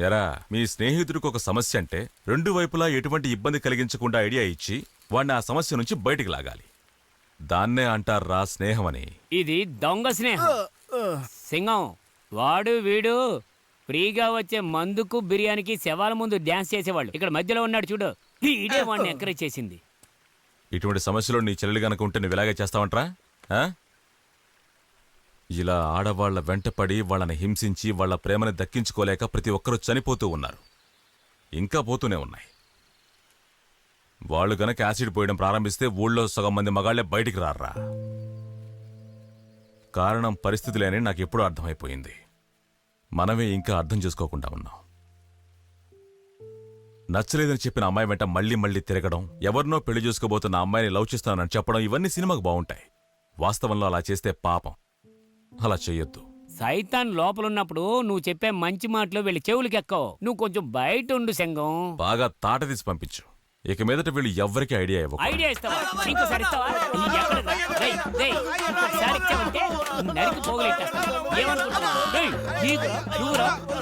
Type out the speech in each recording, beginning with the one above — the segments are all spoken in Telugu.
ఎరా మీ స్నేహితుడికి ఒక సమస్య అంటే రెండు వైపులా ఎటువంటి ఇబ్బంది కలిగించకుండా ఐడియా ఇచ్చి వాడిని ఆ సమస్య నుంచి బయటికి లాగాలి. దాన్నే అంటారా స్నేహమని. ఇది దొంగ స్నేహం. సింగం వాడు వీడు ఫ్రీగా వచ్చే మందుకు బిర్యానీకి శవాల ముందు డ్యాన్స్ చేసేవాళ్ళు. ఇక్కడ మధ్యలో ఉన్నాడు చూడు, ఇదే వాడిని ఎంకరేజ్ చేసింది. ఇటువంటి సమస్యలో నీ చెల్లెలు గనక ఉంటే నువ్వు ఇలాగే చేస్తావంట్రా? ఇలా ఆడవాళ్ల వెంటపడి వాళ్ళని హింసించి వాళ్ల ప్రేమని దక్కించుకోలేక ప్రతి ఒక్కరూ చనిపోతూ ఉన్నారు. ఇంకా పోతూనే ఉన్నాయి. వాళ్ళు గనక యాసిడ్ పోయడం ప్రారంభిస్తే ఊళ్ళో సగం మంది మగాళ్లే బయటికి రారా. కారణం పరిస్థితులేని నాకు ఎప్పుడూ అర్థమైపోయింది. మనమే ఇంకా అర్థం చేసుకోకుండా ఉన్నాం. నచ్చలేదని చెప్పిన అమ్మాయి వెంట మళ్లీ మళ్లీ తిరగడం, ఎవరినో పెళ్లి చేసుకోబోతున్న అమ్మాయిని లవ్ చేస్తానని చెప్పడం, ఇవన్నీ సినిమాకు బాగుంటాయి. వాస్తవంలో అలా చేస్తే పాపం. అలా చెయ్యొద్దు. సైతాన్ లోపలున్నప్పుడు నువ్వు చెప్పే మంచి మాటలు వీళ్ళ చెవులకెక్కవు. నువ్వు కొంచెం బయట ఉండు సింగం. బాగా తాట తీసి పంపించు. ఇక మీదట వీళ్ళు ఎవ్వరికి ఐడియా ఇవ్వకు. ఐడియా ఇస్తావా? ఇంకోసారి ఇస్తావా? నరికి పోగలెట్టేస్తా. ఏమనుకుంటున్నావు?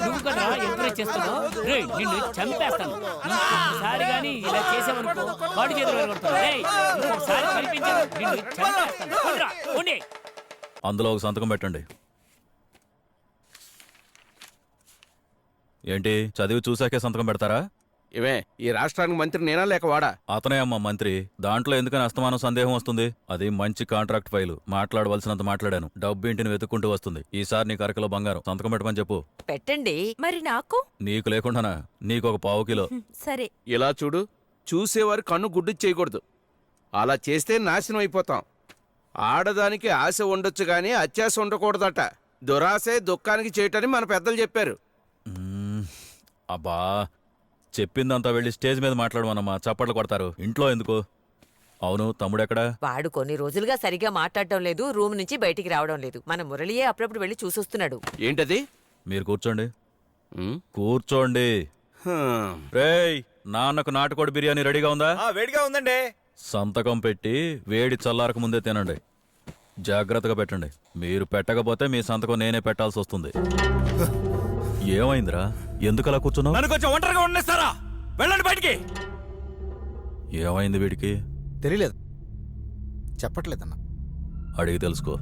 నువ్వు కదా ఎంకరేజ్ చేస్తున్నావు. నిన్ను చంపేస్తాను. ఇంకోసారి కానీ ఇలా చేసావనుకో వాడి చేతులు వెళ్ళగొడతాను. ఇంకోసారి కనిపించాను నిన్ను చంపేస్తాను. అందులో ఒక సంతకం పెట్టండి. ఏంటి చదివి చూసాకే సంతకం పెడతారా? ఇవే ఈ రాష్ట్రానికి మంత్రి నేనా లేక వాడా? అతనే అమ్మా మంత్రి. దాంట్లో ఎందుకని అస్తమానం సందేహం వస్తుంది? అది మంచి కాంట్రాక్ట్ ఫైలు. మాట్లాడవలసినంత మాట్లాడాను. డబ్బు ఇంటిని వెతుక్కుంటూ వస్తుంది. ఈసారి నీకు అరకిలో బంగారం. సంతకం పెట్టమని చెప్పు. పెట్టండి. మరి నాకు? నీకు లేకుండానా? నీకు ఒక పావు కిలో. సరే. ఇలా చూడు, చూసేవారు కన్ను గుడ్డు చేయకూడదు. అలా చేస్తే నాశనం అయిపోతాం. ఆడదానికి ఆశ ఉండొచ్చు గాని అత్యాశ ఉండకూడదట. దురాశే దుఃఖానికి చేయటని మన పెద్దలు చెప్పారు. అబ్బా, చెప్పిందంతా వెళ్ళి స్టేజ్ మీద మాట్లాడమన్నమ్మా. చప్పట్లు కొడతారు. ఇంట్లో ఎందుకు? అవును, తమ్ముడెక్కడా? వాడు కొన్ని రోజులుగా సరిగా మాట్లాడటం లేదు, రూమ్ నుంచి బయటికి రావడం లేదు. మన మురళియే అప్పుడప్పుడు వెళ్ళి చూసొస్తున్నాడు. ఏంటది? మీరు కూర్చోండి. కూర్చోండి. రేయ్, నాన్నకు నాటుకోడి బిర్యానీ రెడీగా ఉందా? వేడిగా ఉందండి. సంతకం పెట్టి వేడి చల్లారక ముందే తినండి. జాగ్రత్తగా పెట్టండి. మీరు పెట్టకపోతే మీ సంతకం నేనే పెట్టాల్సి వస్తుంది. ఏమైందిరా? ఎందుకలా కూర్చున్నావు? నన్ను కొంచెం ఒంటరిగా ఉండేస్తారా? వెళ్ళండి బయటికి. ఏమైంది వీడికి? తెలియలేదు, చెప్పట్లేదన్నా. అడిగి తెలుసుకో.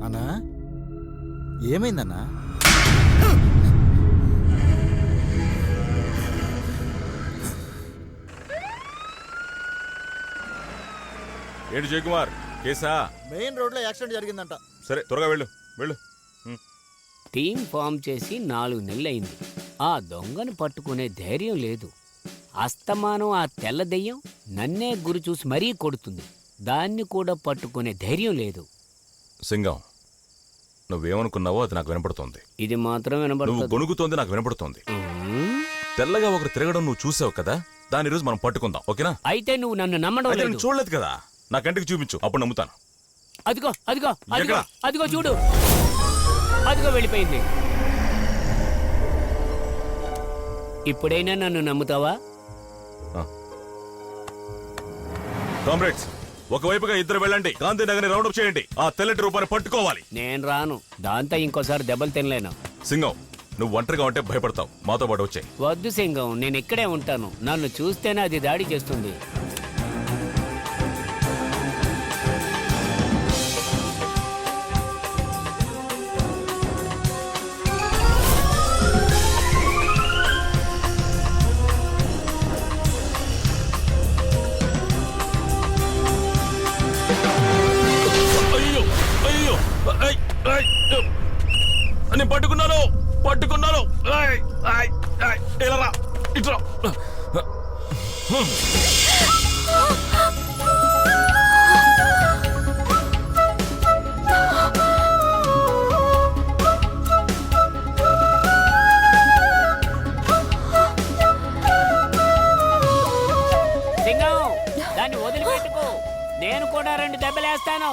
అన్నా, ఏమైందన్నా? ఏంటి జయకుమార్, కేసా? మెయిన్ రోడ్ లో యాక్సిడెంట్ జరిగిందంట. సరే, త్వరగా వెళ్ళు వెళ్ళు. టీం ఫామ్ చేసి 4 నెలలైంది. ఆ దొంగను పట్టుకునే ధైర్యం లేదు. అస్తమానం ఆ తెల్ల దెయ్యం నన్నే గురి చూసి మరీ కొడుతుంది. దాన్ని కూడా పట్టుకునే ధైర్యం లేదు. సింగం, నువ్వేమనుకున్నావో అది నాకు వినపడుతోంది. ఇది మాత్రం నువ్వు వినబడుతుంది. గొనుగుతోంది నాకు వినపడుతోంది. తెల్లగా ఒకరు తిరగడం నువ్వు చూసావు కదా, దాని రోజు మనం పట్టుకుందాం, ఓకేనా? అయితే నువ్వు నన్ను నమ్మడం లేదు. చూడలేదు కదా, నా కంటికి చూపించు, అప్పుడు నమ్ముతాను. అదిగో అదిగో అదిగో అదిగో చూడు, అదిగో వెళ్ళిపోయింది. ఇప్పుడైనా నన్ను నమ్ముతావా? కామ్రేడ్స్, ఒకవైపుగా ఇద్దరు వెళ్ళండి. గాంధీనగర్ ని రౌండప్ చేయండి. ఆ తెల్లటి రూపాన్ని పట్టుకోవాలి. నేను రాను. దాంతో ఇంకోసారి దెబ్బలు తినలేను. సింగం, నువ్వు ఒంటరిగా ఉంటే భయపడతావు. మాతో పాటు వచ్చాయి. వద్దు సింగం, నేను ఇక్కడే ఉంటాను. నన్ను చూస్తేనే అది దాడి చేస్తుంది. నేను పట్టుకున్నాను పట్టుకున్నాను. ఇట్లా సింగం, దాన్ని వదిలిపెట్టుకో. నేను కూడా 2 దెబ్బలేస్తాను.